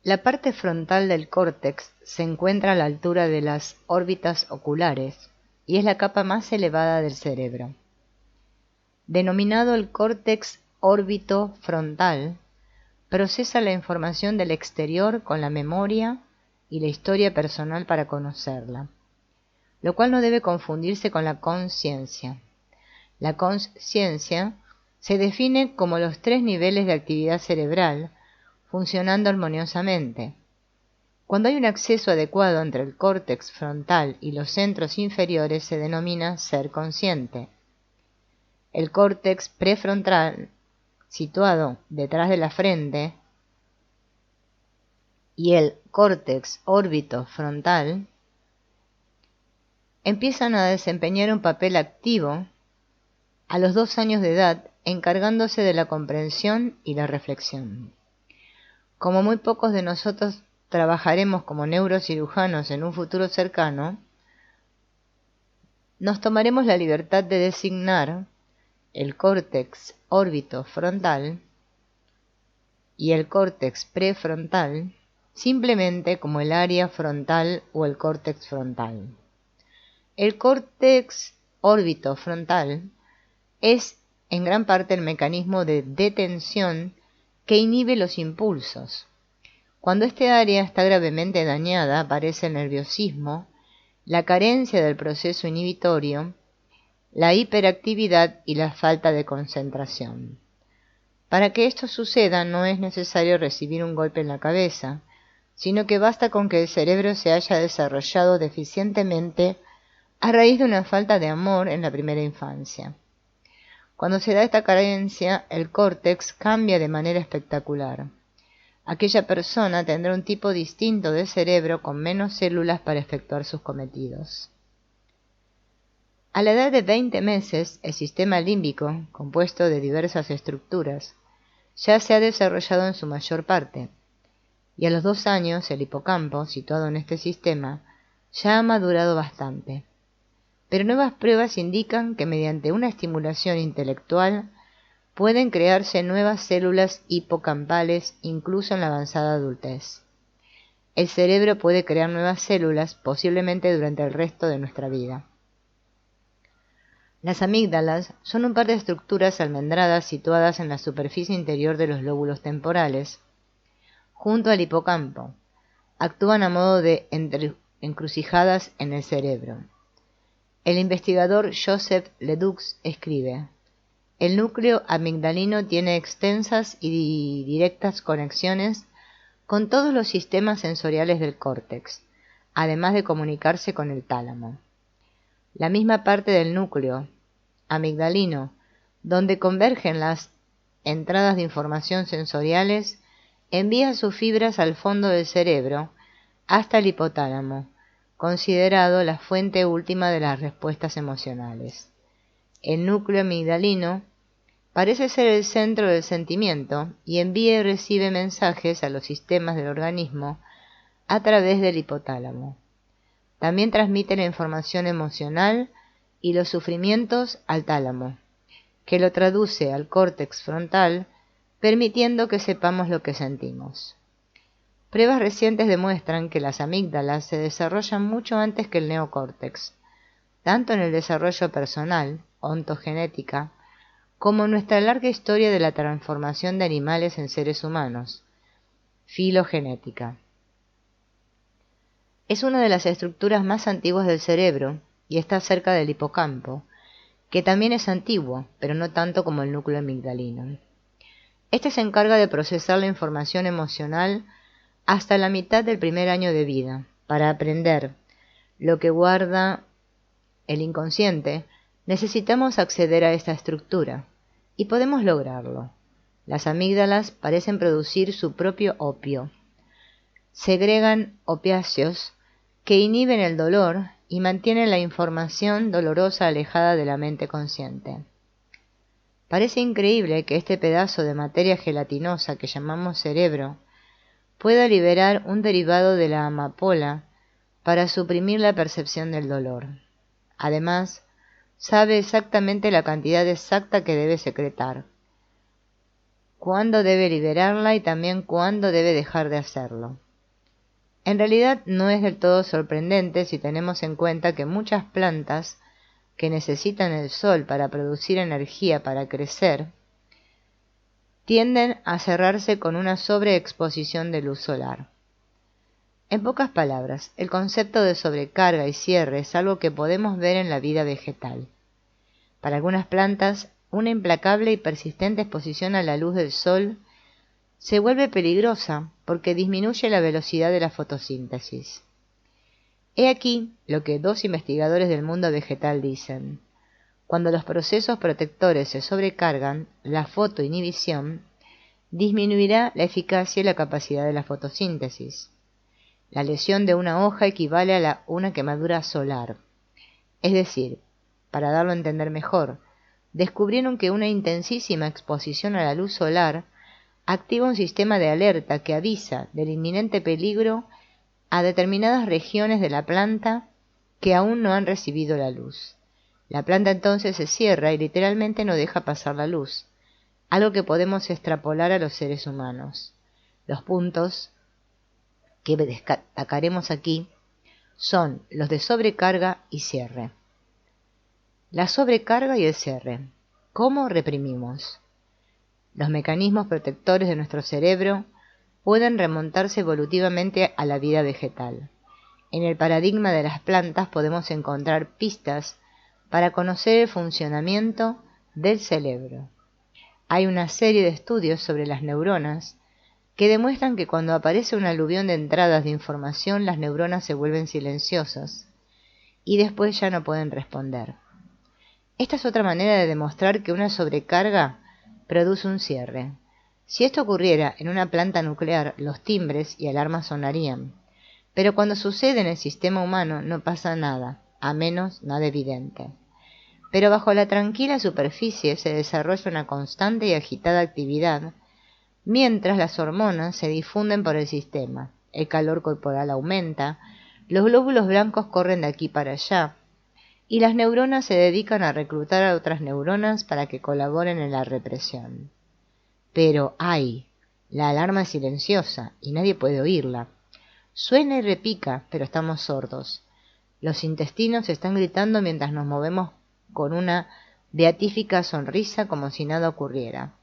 La parte frontal del córtex se encuentra a la altura de las órbitas oculares y es la capa más elevada del cerebro. Denominado el córtex órbito-frontal, procesa la información del exterior con la memoria y la historia personal para conocerla, lo cual no debe confundirse con la consciencia. La consciencia se define como los 3 niveles de actividad cerebral funcionando armoniosamente. Cuando hay un acceso adecuado entre el córtex frontal y los centros inferiores se denomina ser consciente. El córtex prefrontal, situado detrás de la frente, y el córtex órbito-frontal empiezan a desempeñar un papel activo a los 2 años de edad, encargándose de la comprensión y la reflexión. Como muy pocos de nosotros trabajaremos como neurocirujanos en un futuro cercano, nos tomaremos la libertad de designar el córtex órbito-frontal y el córtex prefrontal simplemente como el área frontal o el córtex frontal. El córtex órbito-frontal es en gran parte el mecanismo de detención que inhibe los impulsos. Cuando este área está gravemente dañada, aparece el nerviosismo, la carencia del proceso inhibitorio, la hiperactividad y la falta de concentración. Para que esto suceda no es necesario recibir un golpe en la cabeza, sino que basta con que el cerebro se haya desarrollado deficientemente a raíz de una falta de amor en la primera infancia. Cuando se da esta carencia, el córtex cambia de manera espectacular. Aquella persona tendrá un tipo distinto de cerebro con menos células para efectuar sus cometidos. A la edad de 20 meses, el sistema límbico, compuesto de diversas estructuras, ya se ha desarrollado en su mayor parte, y a los 2 años el hipocampo, situado en este sistema, ya ha madurado bastante. Pero nuevas pruebas indican que mediante una estimulación intelectual pueden crearse nuevas células hipocampales incluso en la avanzada adultez. El cerebro puede crear nuevas células posiblemente durante el resto de nuestra vida. Las amígdalas son un par de estructuras almendradas situadas en la superficie interior de los lóbulos temporales, junto al hipocampo. Actúan a modo de encrucijadas en el cerebro. El investigador Joseph Ledoux escribe: el núcleo amigdalino tiene extensas y directas conexiones con todos los sistemas sensoriales del córtex, además de comunicarse con el tálamo. La misma parte del núcleo amigdalino, donde convergen las entradas de información sensoriales, envía sus fibras al fondo del cerebro hasta el hipotálamo, considerado la fuente última de las respuestas emocionales. El núcleo amigdalino parece ser el centro del sentimiento y envía y recibe mensajes a los sistemas del organismo a través del hipotálamo. También transmite la información emocional y los sufrimientos al tálamo, que lo traduce al córtex frontal, permitiendo que sepamos lo que sentimos. Pruebas recientes demuestran que las amígdalas se desarrollan mucho antes que el neocórtex, tanto en el desarrollo personal, ontogenética, como en nuestra larga historia de la transformación de animales en seres humanos, filogenética. Es una de las estructuras más antiguas del cerebro y está cerca del hipocampo, que también es antiguo, pero no tanto como el núcleo amigdalino. Este se encarga de procesar la información emocional hasta la mitad del primer año de vida. Para aprender lo que guarda el inconsciente, necesitamos acceder a esta estructura, y podemos lograrlo. Las amígdalas parecen producir su propio opio. Segregan opiáceos que inhiben el dolor y mantienen la información dolorosa alejada de la mente consciente. Parece increíble que este pedazo de materia gelatinosa que llamamos cerebro pueda liberar un derivado de la amapola para suprimir la percepción del dolor. Además, sabe exactamente la cantidad exacta que debe secretar. cuándo debe liberarla y también cuándo debe dejar de hacerlo. En realidad no es del todo sorprendente si tenemos en cuenta que muchas plantas que necesitan el sol para producir energía para crecer, tienden a cerrarse con una sobreexposición de luz solar. En pocas palabras, el concepto de sobrecarga y cierre es algo que podemos ver en la vida vegetal. Para algunas plantas, una implacable y persistente exposición a la luz del sol se vuelve peligrosa porque disminuye la velocidad de la fotosíntesis. He aquí lo que dos investigadores del mundo vegetal dicen. Cuando los procesos protectores se sobrecargan, la fotoinhibición disminuirá la eficacia y la capacidad de la fotosíntesis. La lesión de una hoja equivale a una quemadura solar. Es decir, para darlo a entender mejor, descubrieron que una intensísima exposición a la luz solar activa un sistema de alerta que avisa del inminente peligro a determinadas regiones de la planta que aún no han recibido la luz. La planta entonces se cierra y literalmente no deja pasar la luz, algo que podemos extrapolar a los seres humanos. Los puntos que destacaremos aquí son los de sobrecarga y cierre. La sobrecarga y el cierre. ¿Cómo reprimimos? Los mecanismos protectores de nuestro cerebro pueden remontarse evolutivamente a la vida vegetal. En el paradigma de las plantas podemos encontrar pistas para conocer el funcionamiento del cerebro. Hay una serie de estudios sobre las neuronas que demuestran que cuando aparece un aluvión de entradas de información, las neuronas se vuelven silenciosas y después ya no pueden responder. Esta es otra manera de demostrar que una sobrecarga produce un cierre. Si esto ocurriera en una planta nuclear, los timbres y alarmas sonarían, pero cuando sucede en el sistema humano no pasa nada, a menos nada evidente. Pero bajo la tranquila superficie se desarrolla una constante y agitada actividad, mientras las hormonas se difunden por el sistema, el calor corporal aumenta, los glóbulos blancos corren de aquí para allá, y las neuronas se dedican a reclutar a otras neuronas para que colaboren en la represión. Pero ¡ay! La alarma es silenciosa y nadie puede oírla. Suena y repica, pero estamos sordos. Los intestinos están gritando mientras nos movemos con una beatífica sonrisa como si nada ocurriera.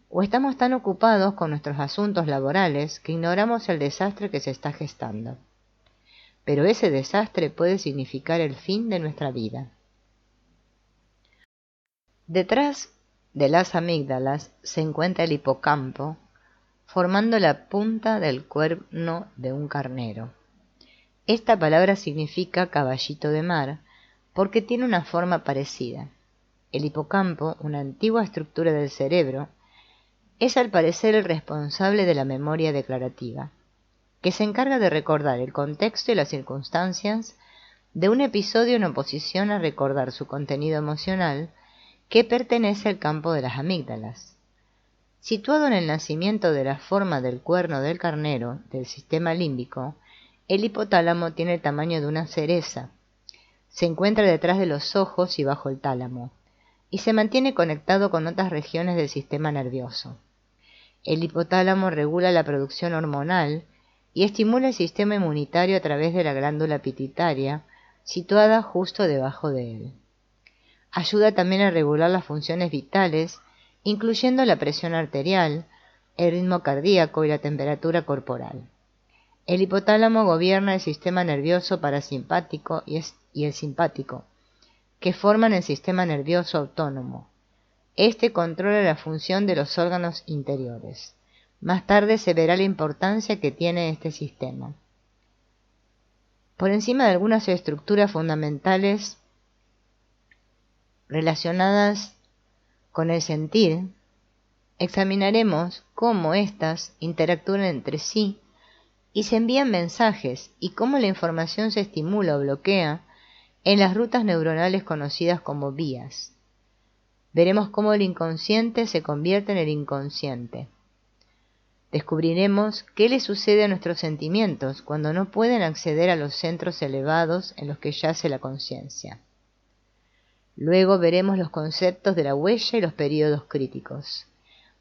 O estamos tan ocupados con nuestros asuntos laborales que ignoramos el desastre que se está gestando. Pero ese desastre puede significar el fin de nuestra vida. Detrás de las amígdalas se encuentra el hipocampo, formando la punta del cuerno de un carnero. Esta palabra significa caballito de mar, porque tiene una forma parecida. El hipocampo, una antigua estructura del cerebro, es al parecer el responsable de la memoria declarativa, que se encarga de recordar el contexto y las circunstancias de un episodio en oposición a recordar su contenido emocional, que pertenece al campo de las amígdalas. Situado en el nacimiento de la forma del cuerno del carnero del sistema límbico, el hipotálamo tiene el tamaño de una cereza. Se encuentra detrás de los ojos y bajo el tálamo, y se mantiene conectado con otras regiones del sistema nervioso. El hipotálamo regula la producción hormonal y estimula el sistema inmunitario a través de la glándula pituitaria, situada justo debajo de él. Ayuda también a regular las funciones vitales, incluyendo la presión arterial, el ritmo cardíaco y la temperatura corporal. El hipotálamo gobierna el sistema nervioso parasimpático y el simpático, que forman el sistema nervioso autónomo. Este controla la función de los órganos interiores. Más tarde se verá la importancia que tiene este sistema. Por encima de algunas estructuras fundamentales relacionadas con el sentir, examinaremos cómo éstas interactúan entre sí y se envían mensajes y cómo la información se estimula o bloquea en las rutas neuronales conocidas como vías. Veremos cómo el inconsciente se convierte en el inconsciente. Descubriremos qué le sucede a nuestros sentimientos cuando no pueden acceder a los centros elevados en los que yace la conciencia. Luego veremos los conceptos de la huella y los períodos críticos.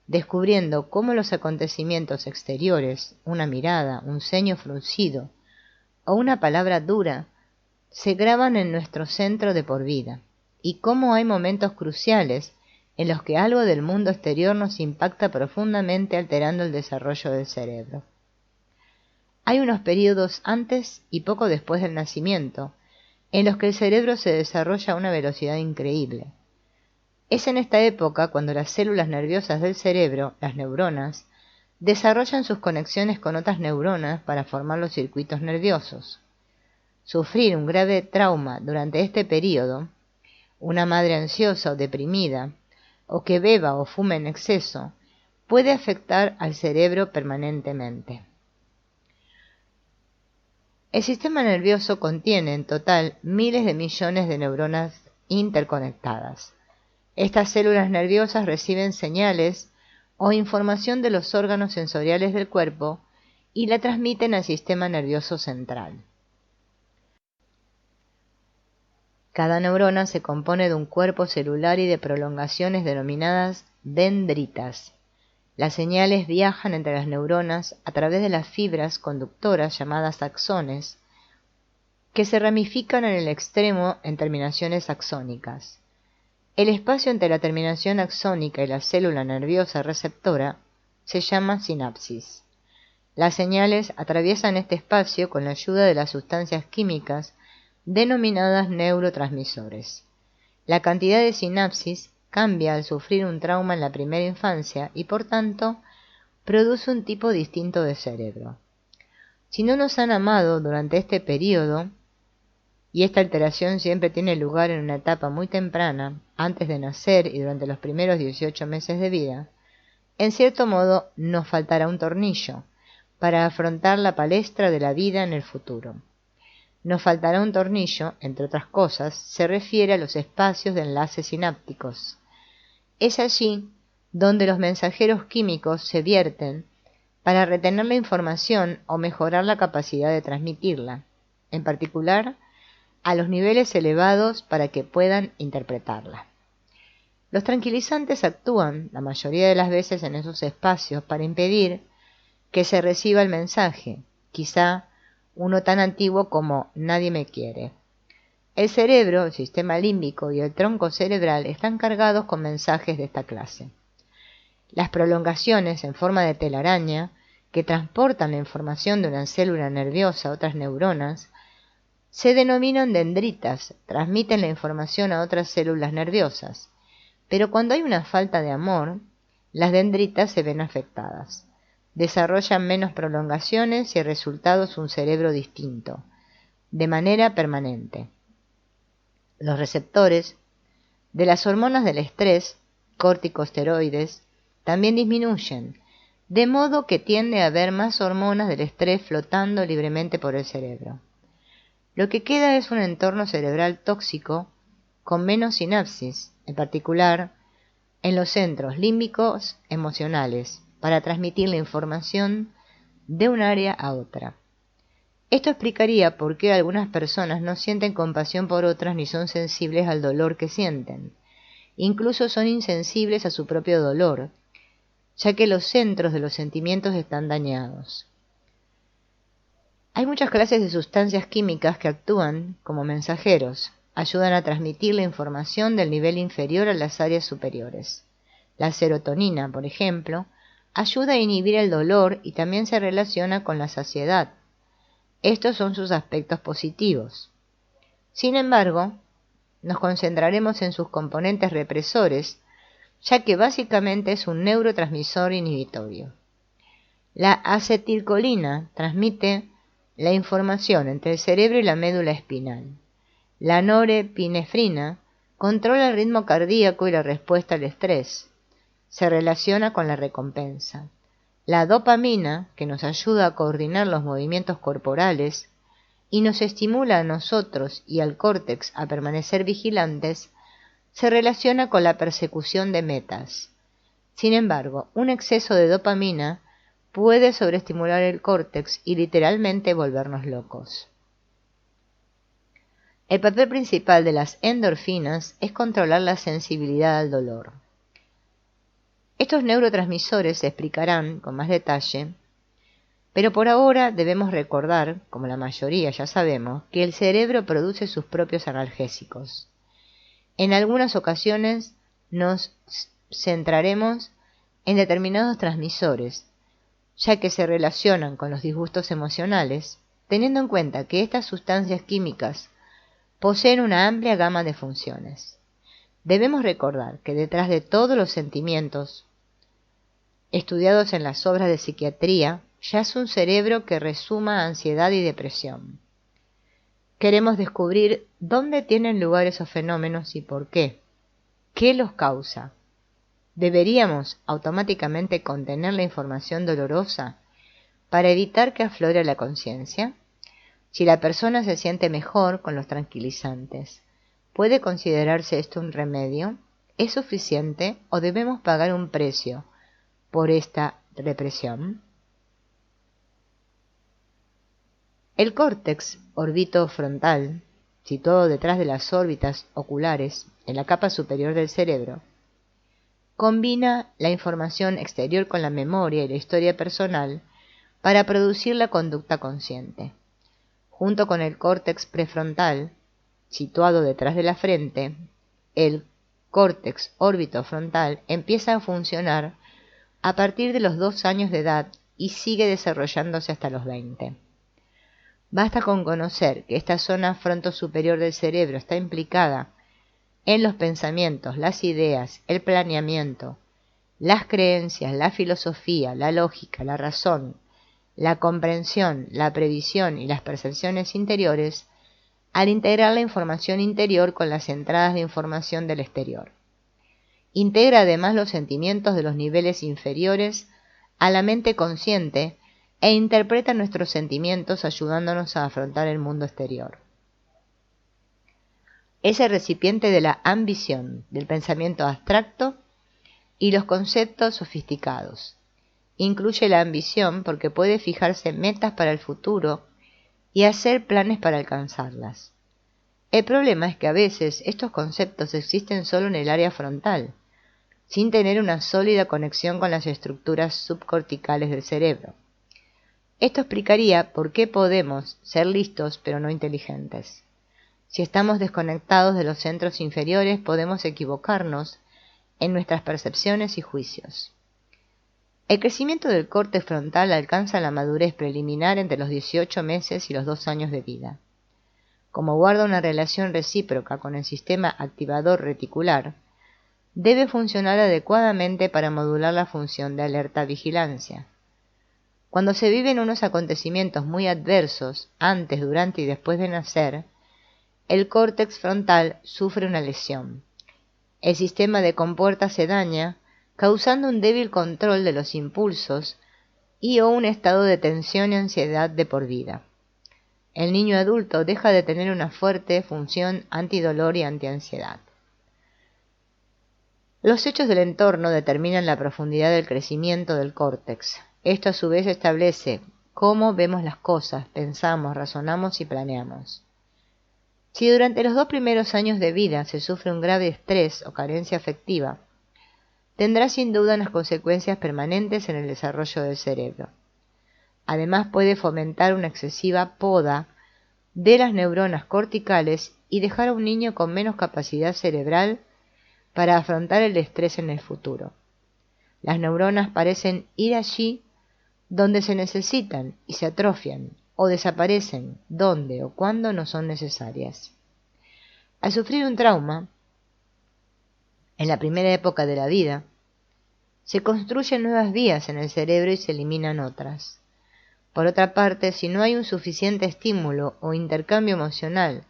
descubriendo cómo los acontecimientos exteriores, una mirada, un ceño fruncido o una palabra dura, se graban en nuestro centro de por vida, y cómo hay momentos cruciales en los que algo del mundo exterior nos impacta profundamente alterando el desarrollo del cerebro. Hay unos periodos antes y poco después del nacimiento, en los que el cerebro se desarrolla a una velocidad increíble. Es en esta época cuando las células nerviosas del cerebro, las neuronas, desarrollan sus conexiones con otras neuronas para formar los circuitos nerviosos. Sufrir un grave trauma durante este periodo, una madre ansiosa o deprimida, o que beba o fume en exceso, puede afectar al cerebro permanentemente. El sistema nervioso contiene en total miles de millones de neuronas interconectadas. Estas células nerviosas reciben señales o información de los órganos sensoriales del cuerpo y la transmiten al sistema nervioso central. Cada neurona se compone de un cuerpo celular y de prolongaciones denominadas dendritas. Las señales viajan entre las neuronas a través de las fibras conductoras llamadas axones, que se ramifican en el extremo en terminaciones axónicas. El espacio entre la terminación axónica y la célula nerviosa receptora se llama sinapsis. Las señales atraviesan este espacio con la ayuda de las sustancias químicas denominadas neurotransmisores. La cantidad de sinapsis cambia al sufrir un trauma en la primera infancia y, por tanto, produce un tipo distinto de cerebro. Si no nos han amado durante este periodo, y esta alteración siempre tiene lugar en una etapa muy temprana, antes de nacer y durante los primeros 18 meses de vida, en cierto modo nos faltará un tornillo para afrontar la palestra de la vida en el futuro. Nos faltará un tornillo, entre otras cosas, se refiere a los espacios de enlaces sinápticos. Es allí donde los mensajeros químicos se vierten para retener la información o mejorar la capacidad de transmitirla, en particular a los niveles elevados para que puedan interpretarla. Los tranquilizantes actúan la mayoría de las veces en esos espacios para impedir que se reciba el mensaje, quizá uno tan antiguo como nadie me quiere. El cerebro, el sistema límbico y el tronco cerebral están cargados con mensajes de esta clase. Las prolongaciones en forma de telaraña que transportan la información de una célula nerviosa a otras neuronas se denominan dendritas, transmiten la información a otras células nerviosas, pero cuando hay una falta de amor, las dendritas se ven afectadas. Desarrollan menos prolongaciones y el resultado es un cerebro distinto, de manera permanente. Los receptores de las hormonas del estrés, corticosteroides, también disminuyen, de modo que tiende a haber más hormonas del estrés flotando libremente por el cerebro. Lo que queda es un entorno cerebral tóxico con menos sinapsis, en particular en los centros límbicos emocionales, para transmitir la información de un área a otra. Esto explicaría por qué algunas personas no sienten compasión por otras ni son sensibles al dolor que sienten. Incluso son insensibles a su propio dolor, ya que los centros de los sentimientos están dañados. Hay muchas clases de sustancias químicas que actúan como mensajeros, ayudan a transmitir la información del nivel inferior a las áreas superiores. La serotonina, por ejemplo, ayuda a inhibir el dolor y también se relaciona con la saciedad. Estos son sus aspectos positivos. Sin embargo, nos concentraremos en sus componentes represores, ya que básicamente es un neurotransmisor inhibitorio. La acetilcolina transmite la información entre el cerebro y la médula espinal. La norepinefrina controla el ritmo cardíaco y la respuesta al estrés. Se relaciona con la recompensa. La dopamina, que nos ayuda a coordinar los movimientos corporales y nos estimula a nosotros y al córtex a permanecer vigilantes, se relaciona con la persecución de metas. Sin embargo, un exceso de dopamina puede sobreestimular el córtex y literalmente volvernos locos. El papel principal de las endorfinas es controlar la sensibilidad al dolor. Estos neurotransmisores se explicarán con más detalle, pero por ahora debemos recordar, como la mayoría ya sabemos, que el cerebro produce sus propios analgésicos. En algunas ocasiones nos centraremos en determinados transmisores, ya que se relacionan con los disgustos emocionales, teniendo en cuenta que estas sustancias químicas poseen una amplia gama de funciones. Debemos recordar que detrás de todos los sentimientos estudiados en las obras de psiquiatría yace un cerebro que resuma ansiedad y depresión. Queremos descubrir dónde tienen lugar esos fenómenos y por qué. ¿Qué los causa? ¿Deberíamos automáticamente contener la información dolorosa para evitar que aflore a la conciencia? Si la persona se siente mejor con los tranquilizantes, ¿puede considerarse esto un remedio? ¿Es suficiente o debemos pagar un precio por esta represión? El córtex orbitofrontal, situado detrás de las órbitas oculares en la capa superior del cerebro, combina la información exterior con la memoria y la historia personal para producir la conducta consciente. Junto con el córtex prefrontal, situado detrás de la frente, el córtex orbitofrontal empieza a funcionar a partir de los 2 años de edad y sigue desarrollándose hasta los 20. Basta con conocer que esta zona frontosuperior del cerebro está implicada en los pensamientos, las ideas, el planeamiento, las creencias, la filosofía, la lógica, la razón, la comprensión, la previsión y las percepciones interiores, al integrar la información interior con las entradas de información del exterior. Integra además los sentimientos de los niveles inferiores a la mente consciente e interpreta nuestros sentimientos ayudándonos a afrontar el mundo exterior. Es el recipiente de la ambición, del pensamiento abstracto y los conceptos sofisticados. Incluye la ambición porque puede fijarse metas para el futuro y hacer planes para alcanzarlas. El problema es que a veces estos conceptos existen solo en el área frontal, sin tener una sólida conexión con las estructuras subcorticales del cerebro. Esto explicaría por qué podemos ser listos pero no inteligentes. Si estamos desconectados de los centros inferiores, podemos equivocarnos en nuestras percepciones y juicios. El crecimiento del córtex frontal alcanza la madurez preliminar entre los 18 meses y los 2 años de vida. Como guarda una relación recíproca con el sistema activador reticular, debe funcionar adecuadamente para modular la función de alerta-vigilancia. Cuando se viven unos acontecimientos muy adversos, antes, durante y después de nacer, el córtex frontal sufre una lesión. El sistema de compuerta se daña, causando un débil control de los impulsos y o un estado de tensión y ansiedad de por vida. El niño adulto deja de tener una fuerte función antidolor y antiansiedad. Los hechos del entorno determinan la profundidad del crecimiento del córtex. Esto a su vez establece cómo vemos las cosas, pensamos, razonamos y planeamos. Si durante los 2 primeros años de vida se sufre un grave estrés o carencia afectiva, tendrá sin duda unas consecuencias permanentes en el desarrollo del cerebro. Además puede fomentar una excesiva poda de las neuronas corticales y dejar a un niño con menos capacidad cerebral para afrontar el estrés en el futuro. Las neuronas parecen ir allí donde se necesitan y se atrofian, o desaparecen donde o cuando no son necesarias. Al sufrir un trauma, en la primera época de la vida, se construyen nuevas vías en el cerebro y se eliminan otras. Por otra parte, si no hay un suficiente estímulo o intercambio emocional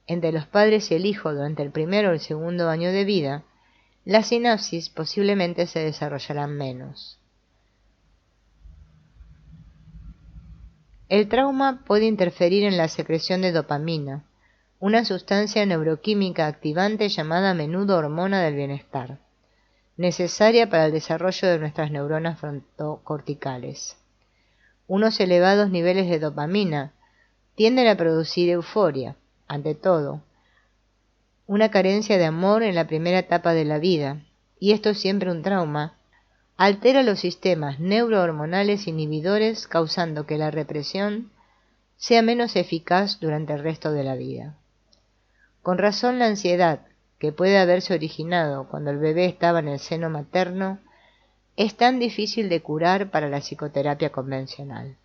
entre los padres y el hijo durante el primero o el segundo año de vida, las sinapsis posiblemente se desarrollarán menos. El trauma puede interferir en la secreción de dopamina, una sustancia neuroquímica activante llamada a menudo hormona del bienestar, necesaria para el desarrollo de nuestras neuronas frontocorticales. Unos elevados niveles de dopamina tienden a producir euforia, ante todo, una carencia de amor en la primera etapa de la vida, y esto es siempre un trauma, altera los sistemas neurohormonales inhibidores, causando que la represión sea menos eficaz durante el resto de la vida. Con razón, la ansiedad, que puede haberse originado cuando el bebé estaba en el seno materno, es tan difícil de curar para la psicoterapia convencional.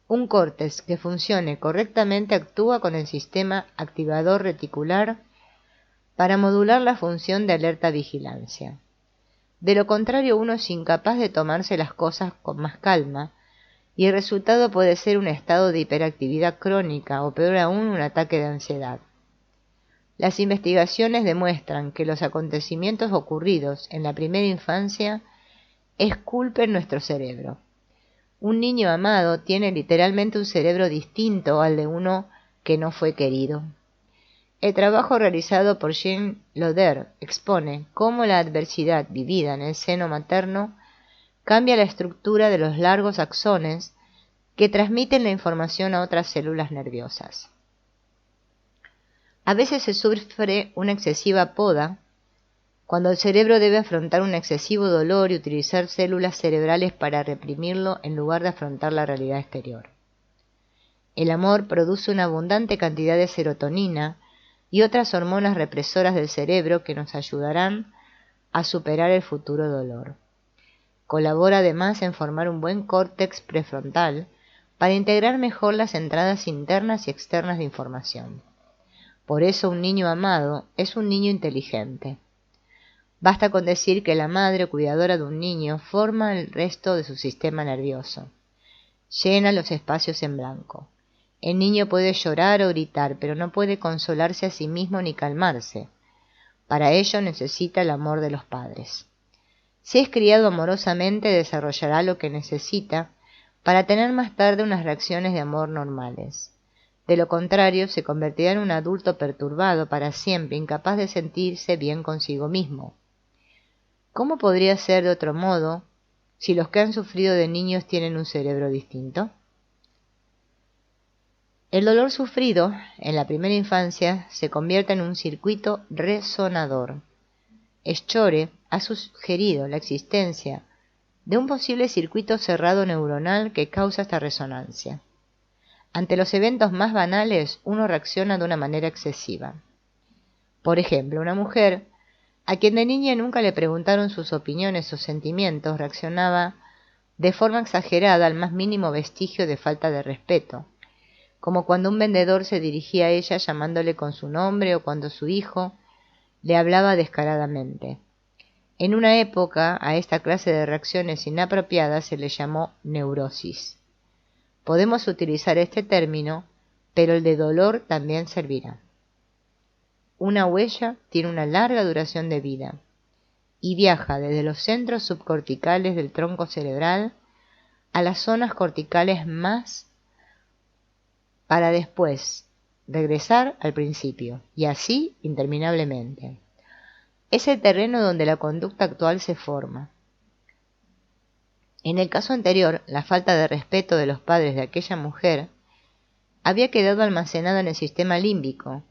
Un córtex que funcione correctamente actúa con el sistema activador reticular para modular la función de alerta-vigilancia. De lo contrario, uno es incapaz de tomarse las cosas con más calma, y el resultado puede ser un estado de hiperactividad crónica o peor aún un ataque de ansiedad. Las investigaciones demuestran que los acontecimientos ocurridos en la primera infancia esculpen nuestro cerebro. Un niño amado tiene literalmente un cerebro distinto al de uno que no fue querido. El trabajo realizado por Jean Lauder expone cómo la adversidad vivida en el seno materno cambia la estructura de los largos axones que transmiten la información a otras células nerviosas. A veces se sufre una excesiva poda cuando el cerebro debe afrontar un excesivo dolor y utilizar células cerebrales para reprimirlo en lugar de afrontar la realidad exterior. El amor produce una abundante cantidad de serotonina y otras hormonas represoras del cerebro que nos ayudarán a superar el futuro dolor. Colabora además en formar un buen córtex prefrontal para integrar mejor las entradas internas y externas de información. Por eso un niño amado es un niño inteligente. Basta con decir que la madre cuidadora de un niño forma el resto de su sistema nervioso. Llena los espacios en blanco. El niño puede llorar o gritar, pero no puede consolarse a sí mismo ni calmarse. Para ello necesita el amor de los padres. Si es criado amorosamente, desarrollará lo que necesita para tener más tarde unas reacciones de amor normales. De lo contrario, se convertirá en un adulto perturbado para siempre, incapaz de sentirse bien consigo mismo. ¿Cómo podría ser de otro modo si los que han sufrido de niños tienen un cerebro distinto? El dolor sufrido en la primera infancia se convierte en un circuito resonador. Schore ha sugerido la existencia de un posible circuito cerrado neuronal que causa esta resonancia. Ante los eventos más banales, uno reacciona de una manera excesiva. Por ejemplo, una mujer a quien de niña nunca le preguntaron sus opiniones o sentimientos reaccionaba de forma exagerada al más mínimo vestigio de falta de respeto, como cuando un vendedor se dirigía a ella llamándole con su nombre o cuando su hijo le hablaba descaradamente. En una época, a esta clase de reacciones inapropiadas se le llamó neurosis. Podemos utilizar este término, pero el de dolor también servirá. Una huella tiene una larga duración de vida y viaja desde los centros subcorticales del tronco cerebral a las zonas corticales más para después regresar al principio, y así interminablemente. Es el terreno donde la conducta actual se forma. En el caso anterior, la falta de respeto de los padres de aquella mujer había quedado almacenada en el sistema límbico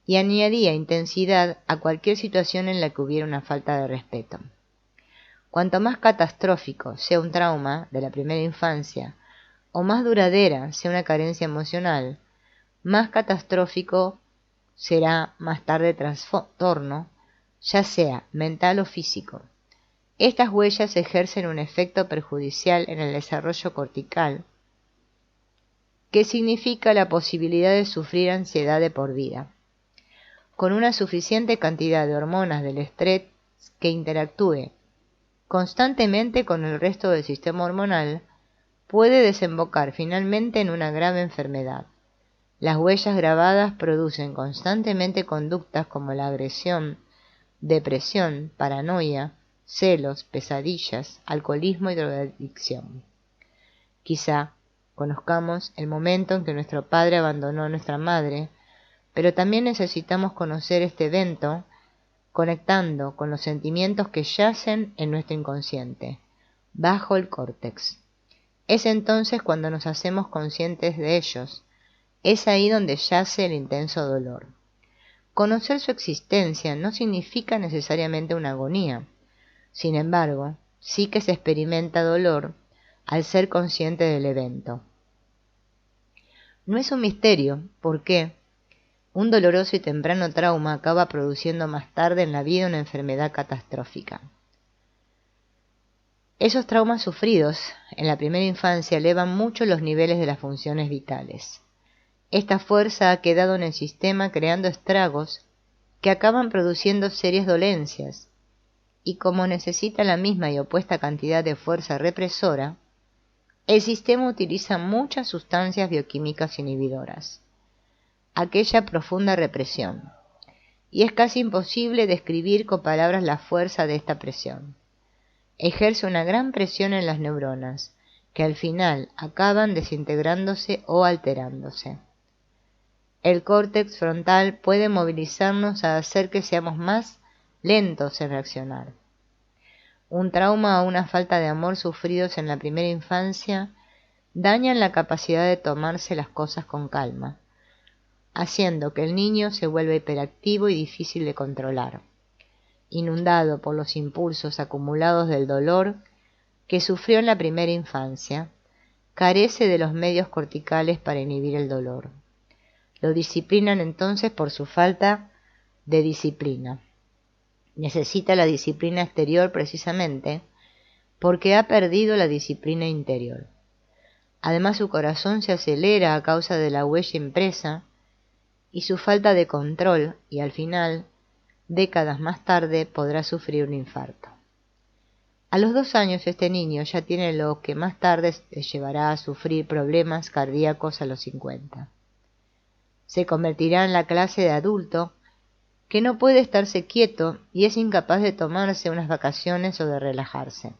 y añadía intensidad a cualquier situación en la que hubiera una falta de respeto. Cuanto más catastrófico sea un trauma de la primera infancia o más duradera sea una carencia emocional, más catastrófico será más tarde el trastorno, ya sea mental o físico. Estas huellas ejercen un efecto perjudicial en el desarrollo cortical, que significa la posibilidad de sufrir ansiedad de por vida. Con una suficiente cantidad de hormonas del estrés que interactúe constantemente con el resto del sistema hormonal, puede desembocar finalmente en una grave enfermedad. Las huellas grabadas producen constantemente conductas como la agresión, depresión, paranoia, celos, pesadillas, alcoholismo y drogadicción. Quizá conozcamos el momento en que nuestro padre abandonó a nuestra madre, pero también necesitamos conocer este evento conectando con los sentimientos que yacen en nuestro inconsciente, bajo el córtex. Es entonces cuando nos hacemos conscientes de ellos. Es ahí donde yace el intenso dolor. Conocer su existencia no significa necesariamente una agonía. Sin embargo, sí que se experimenta dolor al ser consciente del evento. No es un misterio por qué un doloroso y temprano trauma acaba produciendo más tarde en la vida una enfermedad catastrófica. Esos traumas sufridos en la primera infancia elevan mucho los niveles de las funciones vitales. Esta fuerza ha quedado en el sistema creando estragos que acaban produciendo serias dolencias, y como necesita la misma y opuesta cantidad de fuerza represora, el sistema utiliza muchas sustancias bioquímicas inhibidoras, aquella profunda represión, y es casi imposible describir con palabras la fuerza de esta presión. Ejerce una gran presión en las neuronas, que al final acaban desintegrándose o alterándose. El córtex frontal puede movilizarnos a hacer que seamos más lentos en reaccionar. Un trauma o una falta de amor sufridos en la primera infancia dañan la capacidad de tomarse las cosas con calma, haciendo que el niño se vuelva hiperactivo y difícil de controlar, inundado por los impulsos acumulados del dolor que sufrió en la primera infancia. Carece de los medios corticales para inhibir el dolor. Lo disciplinan entonces por su falta de disciplina. Necesita la disciplina exterior precisamente porque ha perdido la disciplina interior. Además, su corazón se acelera a causa de la huella impresa y su falta de control, y al final, décadas más tarde, podrá sufrir un infarto. A los 2 años este niño ya tiene lo que más tarde le llevará a sufrir problemas cardíacos a los 50. Se convertirá en la clase de adulto que no puede estarse quieto y es incapaz de tomarse unas vacaciones o de relajarse.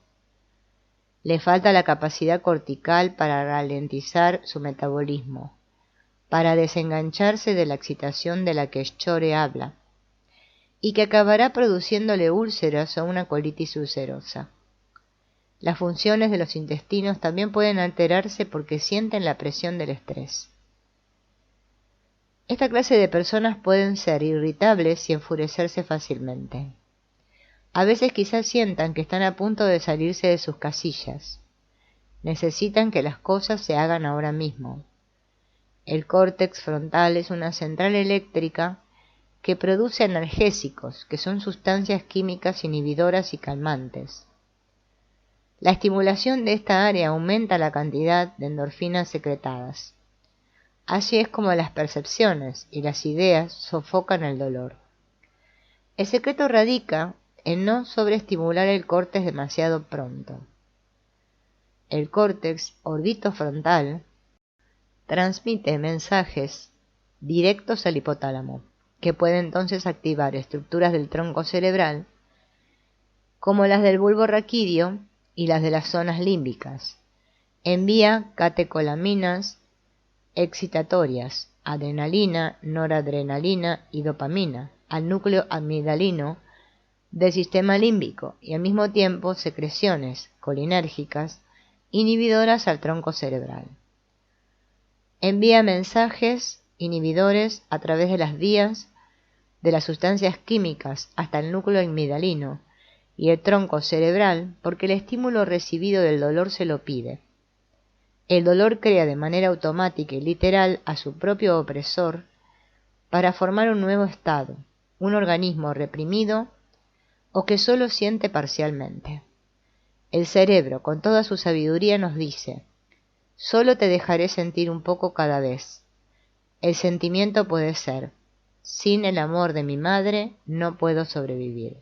Le falta la capacidad cortical para ralentizar su metabolismo, para desengancharse de la excitación de la que Schore habla, y que acabará produciéndole úlceras o una colitis ulcerosa. Las funciones de los intestinos también pueden alterarse porque sienten la presión del estrés. Esta clase de personas pueden ser irritables y enfurecerse fácilmente. A veces quizás sientan que están a punto de salirse de sus casillas. Necesitan que las cosas se hagan ahora mismo. El córtex frontal es una central eléctrica que produce analgésicos, que son sustancias químicas inhibidoras y calmantes. La estimulación de esta área aumenta la cantidad de endorfinas secretadas. Así es como las percepciones y las ideas sofocan el dolor. El secreto radica en no sobreestimular el córtex demasiado pronto. El córtex orbitofrontal transmite mensajes directos al hipotálamo, que puede entonces activar estructuras del tronco cerebral, como las del bulbo raquídeo y las de las zonas límbicas. Envía catecolaminas excitatorias, adrenalina, noradrenalina y dopamina al núcleo amigdalino del sistema límbico y al mismo tiempo secreciones colinérgicas inhibidoras al tronco cerebral. Envía mensajes inhibidores a través de las vías de las sustancias químicas hasta el núcleo amigdalino y el tronco cerebral porque el estímulo recibido del dolor se lo pide. El dolor crea de manera automática y literal a su propio opresor para formar un nuevo estado, un organismo reprimido o que solo siente parcialmente. El cerebro, con toda su sabiduría, nos dice: solo te dejaré sentir un poco cada vez. El sentimiento puede ser: sin el amor de mi madre no puedo sobrevivir.